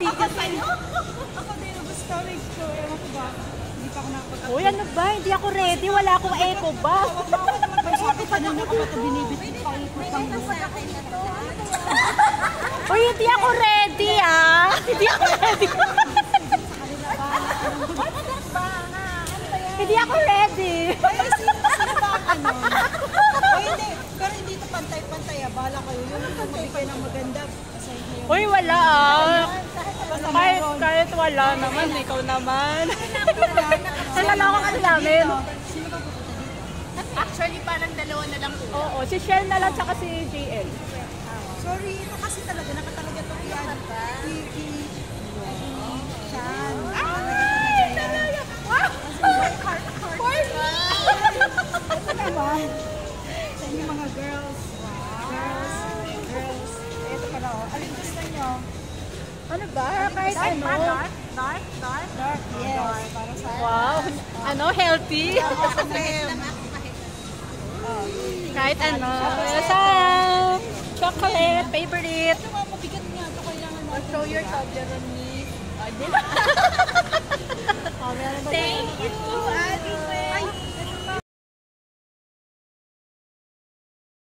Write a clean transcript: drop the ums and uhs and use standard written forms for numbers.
ticket sa'yo. Ako din, ubus storage ko. Ewan ko ba? Hindi pa ako nakapag-upload. Uy, ano ba? Hindi ako ready. Wala akong eco ba? Pag-sabi pa na ako ito binibit pa ikot ang Uy, hindi ako ready ah. Hindi ako ready. Hindi ako ready. Ay, sino ba ano? Ay, hindi. Pero hindi ito pantay-pantay. Bahala kayo. Yun ang mabigay ng maganda. Uy, wala ah. Kahit wala naman, ikaw naman. Nalala ko kasi namin. Actually, parang dalawa na lang po. Oo, si Shell na lang tsaka si JL. Sorry, ito kasi talaga. Nakatalaga ito yan. Siyan. Ay, talaga. Ito naman. Sa inyo mga girls. Girls. Ito pala. Alin gusto nyo? Ano ba? Kahit ano? Dark. Yes. Para sa Wow. Ano? Healthy? Kahit ano. Sa chocolate, favorite. ito mga mabigat niya. Ito kailangan natin. Show your Toblerone, Miss.